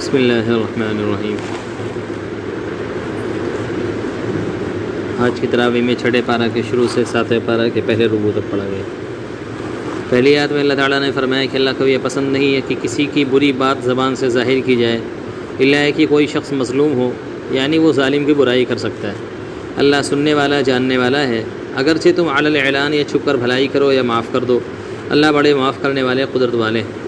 بسم اللہ الرحمن الرحیم۔ آج کی تراویح میں چھٹے پارہ کے شروع سے ساتویں پارہ کے پہلے رکوع تک پڑھا گیا۔ پہلی آیت میں اللہ تعالیٰ نے فرمایا کہ اللہ کو یہ پسند نہیں ہے کہ کسی کی بری بات زبان سے ظاہر کی جائے الا ہے کہ کوئی شخص مظلوم ہو، یعنی وہ ظالم کی برائی کر سکتا ہے۔ اللہ سننے والا جاننے والا ہے، اگرچہ تم علی الاعلان یا چھپ کر بھلائی کرو یا معاف کر دو، اللہ بڑے معاف کرنے والے قدرت والے ہیں۔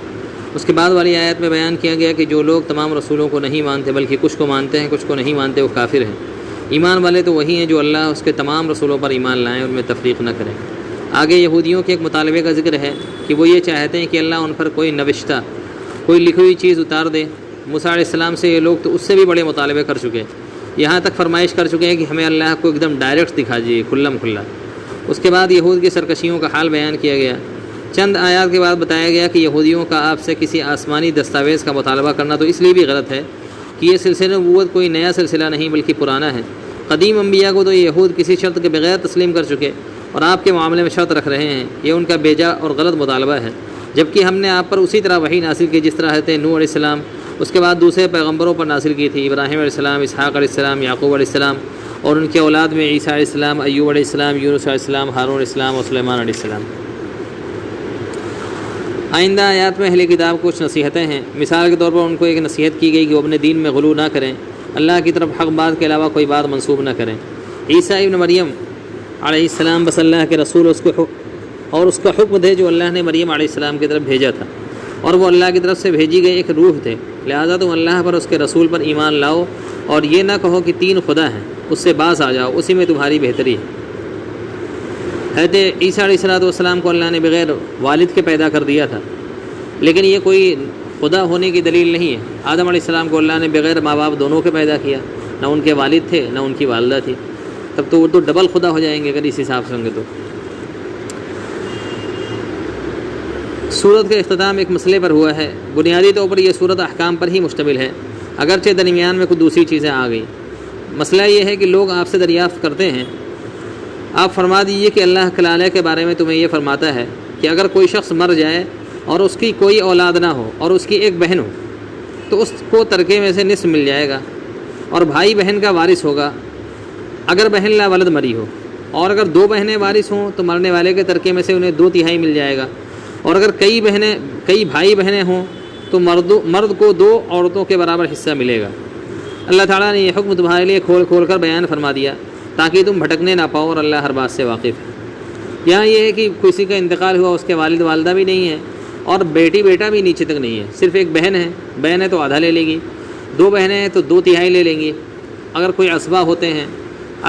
اس کے بعد والی آیت میں بیان کیا گیا کہ جو لوگ تمام رسولوں کو نہیں مانتے بلکہ کچھ کو مانتے ہیں کچھ کو نہیں مانتے وہ کافر ہیں۔ ایمان والے تو وہی ہیں جو اللہ اس کے تمام رسولوں پر ایمان لائیں اور ان میں تفریق نہ کریں۔ آگے یہودیوں کے ایک مطالبے کا ذکر ہے کہ وہ یہ چاہتے ہیں کہ اللہ ان پر کوئی نوشتہ، کوئی لکھی ہوئی چیز اتار دے۔ موسیٰ علیہ السلام سے یہ لوگ تو اس سے بھی بڑے مطالبے کر چکے، یہاں تک فرمائش کر چکے ہیں کہ ہمیں اللہ کو ایک دم ڈائریکٹ دکھا دیجیے، کھلم کھلا۔ اس کے بعد یہود کی سرکشیوں کا حال بیان کیا گیا۔ چند آیات کے بعد بتایا گیا کہ یہودیوں کا آپ سے کسی آسمانی دستاویز کا مطالبہ کرنا تو اس لیے بھی غلط ہے کہ یہ سلسلہ نبوت کوئی نیا سلسلہ نہیں بلکہ پرانا ہے۔ قدیم انبیاء کو تو یہود کسی شرط کے بغیر تسلیم کر چکے اور آپ کے معاملے میں شرط رکھ رہے ہیں، یہ ان کا بیجا اور غلط مطالبہ ہے، جبکہ ہم نے آپ پر اسی طرح وحی نازل کی جس طرح حضرت نوح علیہ السلام، اس کے بعد دوسرے پیغمبروں پر نازل کی تھی، ابراہیم علیہ السلام، اسحاق علیہ السلام، یعقوب علیہ السلام اور ان کے اولاد میں عیسیٰ علیہ السلام، ایوب علیہ السلام، یونس علیہ السلام، ہارون علیہ السلام اور سلیمان علیہ السلام۔ آئندہ آیات میں اہل کتاب کچھ نصیحتیں ہیں۔ مثال کے طور پر ان کو ایک نصیحت کی گئی کہ وہ اپنے دین میں غلو نہ کریں، اللہ کی طرف حق بات کے علاوہ کوئی بات منسوب نہ کریں۔ عیسیٰ ابن مریم علیہ السلام بس اللہ کے رسول اس کا حکم دے جو اللہ نے مریم علیہ السلام کی طرف بھیجا تھا، اور وہ اللہ کی طرف سے بھیجی گئی ایک روح تھے، لہذا تم اللہ پر اس کے رسول پر ایمان لاؤ اور یہ نہ کہو کہ تین خدا ہیں، اس سے باز آ جاؤ، اسی میں تمہاری بہتری ہے۔ حضرت عیسیٰ علیہ السلام کو اللہ نے بغیر والد کے پیدا کر دیا تھا، لیکن یہ کوئی خدا ہونے کی دلیل نہیں ہے۔ آدم علیہ السلام کو اللہ نے بغیر ماں باپ دونوں کے پیدا کیا، نہ ان کے والد تھے نہ ان کی والدہ تھی، تب تو وہ تو ڈبل خدا ہو جائیں گے اگر اس حساب سے ہوں گے تو۔ سورت کا اختتام ایک مسئلے پر ہوا ہے۔ بنیادی طور پر یہ سورت احکام پر ہی مشتمل ہے، اگرچہ درمیان میں کچھ دوسری چیزیں آ گئیں۔ مسئلہ یہ ہے کہ لوگ آپ سے دریافت کرتے ہیں، آپ فرما دیجیے کہ اللہ تعالیٰ کے بارے میں تمہیں یہ فرماتا ہے کہ اگر کوئی شخص مر جائے اور اس کی کوئی اولاد نہ ہو اور اس کی ایک بہن ہو تو اس کو ترکے میں سے نصف مل جائے گا، اور بھائی بہن کا وارث ہوگا اگر بہن لا ولد مری ہو، اور اگر دو بہنیں وارث ہوں تو مرنے والے کے ترکے میں سے انہیں 2/3 مل جائے گا، اور اگر کئی بھائی بہنیں ہوں تو مرد کو 2 عورتوں کے برابر حصہ ملے گا۔ اللہ تعالیٰ نے یہ حکم تمہارے لیے کھول کھول کر بیان فرما دیا تاکہ تم بھٹکنے نہ پاؤ، اور اللہ ہر بات سے واقف ہے۔ یہاں یہ ہے کہ کسی کا انتقال ہوا، اس کے والد والدہ بھی نہیں ہے اور بیٹی بیٹا بھی نیچے تک نہیں ہے، صرف ایک بہن ہے تو آدھا لے لے گی، 2 بہنیں ہیں تو 2/3 لے لیں گی۔ اگر کوئی اسبا ہوتے ہیں،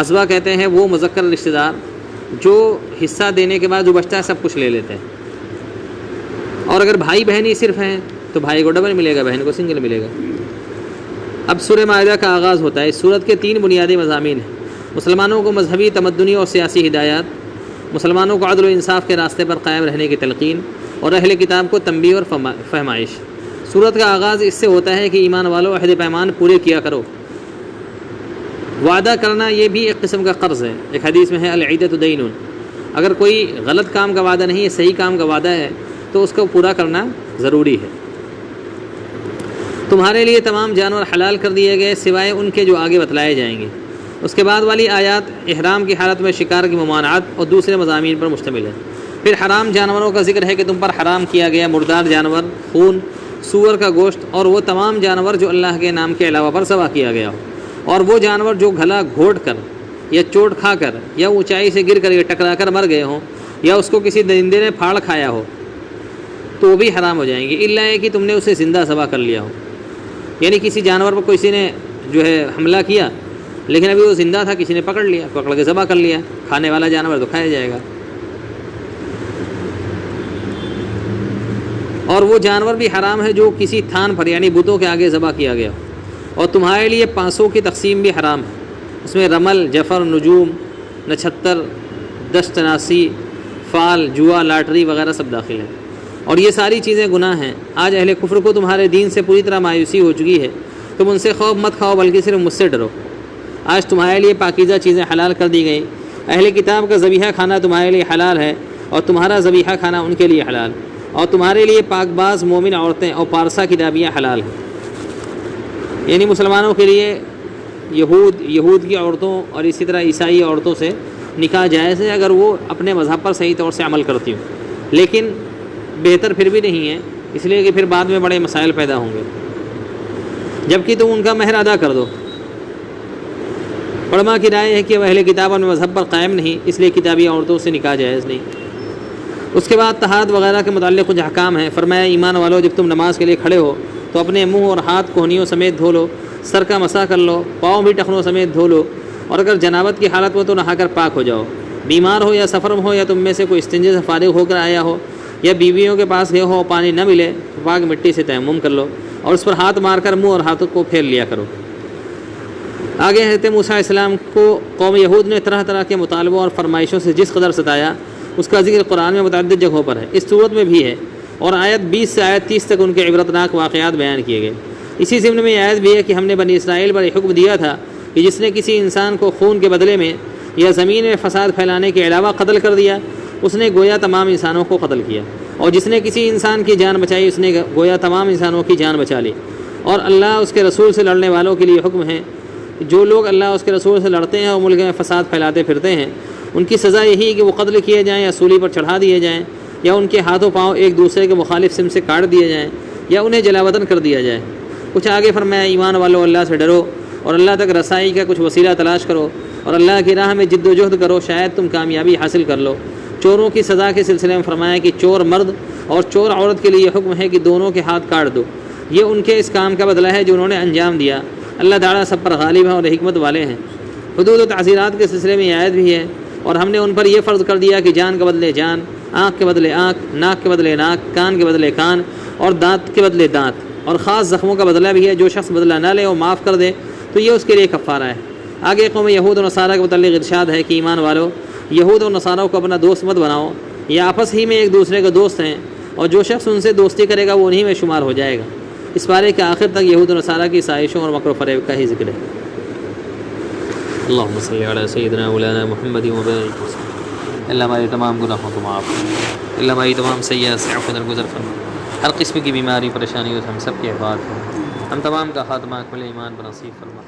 اسبا کہتے ہیں وہ مذکر رشتہ دار جو حصہ دینے کے بعد جو بچتا ہے سب کچھ لے لیتے ہیں، اور اگر بھائی بہن ہی صرف ہیں تو بھائی کو ڈبل ملے گا، بہن کو سنگل ملے گا۔ اب سورہ مائدہ کا آغاز ہوتا ہے۔ اس سورت کے 3 بنیادی مضامین ہیں: مسلمانوں کو مذہبی، تمدنی اور سیاسی ہدایات، مسلمانوں کو عدل و انصاف کے راستے پر قائم رہنے کی تلقین، اور اہل کتاب کو تنبیہ اور فہمائش۔ سورت کا آغاز اس سے ہوتا ہے کہ ایمان والو عہد پیمان پورے کیا کرو۔ وعدہ کرنا یہ بھی ایک قسم کا قرض ہے۔ ایک حدیث میں ہے العیدۃ دین، اگر کوئی غلط کام کا وعدہ نہیں ہے، صحیح کام کا وعدہ ہے تو اس کو پورا کرنا ضروری ہے۔ تمہارے لیے تمام جانور حلال کر دیے گئے سوائے ان کے جو آگے بتلائے جائیں گے۔ اس کے بعد والی آیات احرام کی حالت میں شکار کی ممانعت اور دوسرے مضامین پر مشتمل ہے۔ پھر حرام جانوروں کا ذکر ہے کہ تم پر حرام کیا گیا مردار جانور، خون، سور کا گوشت اور وہ تمام جانور جو اللہ کے نام کے علاوہ پر ذبح کیا گیا ہو، اور وہ جانور جو گھلا گھوٹ کر یا چوٹ کھا کر یا اونچائی سے گر کر یا ٹکرا کر مر گئے ہوں یا اس کو کسی درندے نے پھاڑ کھایا ہو تو وہ بھی حرام ہو جائیں گے، الا ہے کہ تم نے اسے زندہ ذبح کر لیا ہو۔ یعنی کسی جانور پر کسی نے حملہ کیا لیکن ابھی وہ زندہ تھا، کسی نے پکڑ کے ذبح کر لیا، کھانے والا جانور تو کھایا جائے گا۔ اور وہ جانور بھی حرام ہے جو کسی تھان پر یعنی بتوں کے آگے ذبح کیا گیا ہو۔ اور تمہارے لیے 500 کی تقسیم بھی حرام ہے، اس میں رمل، جفر، نجوم، نچھتر، دشت ناسی، فال، جوا، لاٹری وغیرہ سب داخل ہیں، اور یہ ساری چیزیں گناہ ہیں۔ آج اہل کفر کو تمہارے دین سے پوری طرح مایوسی ہو چکی ہے، تم ان سے خوف مت کھاؤ بلکہ صرف مجھ سے ڈرو۔ آج تمہارے لیے پاکیزہ چیزیں حلال کر دی گئیں، اہل کتاب کا ذبیحہ کھانا تمہارے لیے حلال ہے اور تمہارا ذبیحہ کھانا ان کے لیے حلال، اور تمہارے لیے پاک باز مومن عورتیں اور پارسا کتابیاں حلال ہیں۔ یعنی مسلمانوں کے لیے یہود کی عورتوں اور اسی طرح عیسائی عورتوں سے نکاح جائز ہے اگر وہ اپنے مذہب پر صحیح طور سے عمل کرتی ہوں، لیکن بہتر پھر بھی نہیں ہے، اس لیے کہ پھر بعد میں بڑے مسائل پیدا ہوں گے، جبکہ تم ان کا مہر ادا کر دو۔ علماء کی رائے ہے کہ وہ اہل کتاب اور مذہب پر قائم نہیں، اس لیے کتابی عورتوں سے نکاح جائز نہیں۔ اس کے بعد طہارت وغیرہ کے متعلق کچھ احکام ہیں۔ فرمایا ایمان والو جب تم نماز کے لیے کھڑے ہو تو اپنے منہ اور ہاتھ کوہنیوں سمیت دھو لو، سر کا مسح کر لو، پاؤں بھی ٹخنوں سمیت دھو لو، اور اگر جنابت کی حالت ہو تو نہا کر پاک ہو جاؤ۔ بیمار ہو یا سفر میں ہو یا تم میں سے کوئی استنجے سے فارغ ہو کر آیا ہو یا بیویوں کے پاس گئے ہو پانی نہ ملے تو پاک مٹی سے تیمم کر لو اور اس پر ہاتھ مار کر منہ اور ہاتھوں کو پھیر لیا کرو۔ آگے حضرت موسیٰ علیہ السلام کو قوم یہود نے طرح طرح کے مطالبوں اور فرمائشوں سے جس قدر ستایا اس کا ذکر قرآن میں متعدد جگہوں پر ہے، اس صورت میں بھی ہے، اور آیت 20 سے آیت 30 تک ان کے عبرتناک واقعات بیان کیے گئے۔ اسی ضمن میں یہ آیت بھی ہے کہ ہم نے بنی اسرائیل پر یہ حکم دیا تھا کہ جس نے کسی انسان کو خون کے بدلے میں یا زمین میں فساد پھیلانے کے علاوہ قتل کر دیا اس نے گویا تمام انسانوں کو قتل کیا، اور جس نے کسی انسان کی جان بچائی اس نے گویا تمام انسانوں کی جان بچا لی۔ اور اللہ اس کے رسول سے لڑنے والوں کے لیے حکم ہے، جو لوگ اللہ اس کے رسول سے لڑتے ہیں اور ملک میں فساد پھیلاتے پھرتے ہیں ان کی سزا یہی ہے کہ وہ قتل کیے جائیں یا سولی پر چڑھا دیے جائیں یا ان کے ہاتھوں پاؤں ایک دوسرے کے مخالف سم سے کاٹ دیے جائیں یا انہیں جلا وطن کر دیا جائے۔ کچھ آگے فرمایا ایمان والو اللہ سے ڈرو اور اللہ تک رسائی کا کچھ وسیلہ تلاش کرو اور اللہ کی راہ میں جد و جہد کرو، شاید تم کامیابی حاصل کر لو۔ چوروں کی سزا کے سلسلے میں فرمایا کہ چور مرد اور چور عورت کے لیے یہ حکم ہے کہ دونوں کے ہاتھ کاٹ دو، یہ ان کے اس کام کا بدلہ ہے جو انہوں نے انجام دیا۔ اللہ تعالیٰ سب پر غالب ہے اور حکمت والے ہیں۔ حدود و تعزیرات کے سلسلے میں یہ آیت بھی ہے، اور ہم نے ان پر یہ فرض کر دیا کہ جان کے بدلے جان، آنکھ کے بدلے آنکھ، ناک کے بدلے ناک، کان کے بدلے کان اور دانت کے بدلے دانت، اور خاص زخموں کا بدلہ بھی ہے۔ جو شخص بدلہ نہ لے اور معاف کر دے تو یہ اس کے لیے کفارہ ہے۔ آگے قوم یہود و نصارہ کے متعلق ارشاد ہے کہ ایمان والو یہود و نصارہ کو اپنا دوست مت بناؤ، یہ آپس ہی میں ایک دوسرے کے دوست ہیں، اور جو شخص ان سے دوستی کرے گا وہ انہی میں شمار ہو جائے گا۔ اس بارے کے آخر تک یہود و نصارہ کی سائشوں اور مکر و فریب کا ہی ذکر ہے۔ اللہم صلی علی سیدنا مولانا محمد وبارک وسلم۔ اللہ ہمارے تمام گناہوں کو معاف فرما، اللہ ہماری تمام سیئات سے عفو درگزر فرما، ہر قسم کی بیماری پریشانیوں سے ہم سب کے حفاظت فرما، ہم تمام کا خاتمہ کل ایمان پر نصیب فرما۔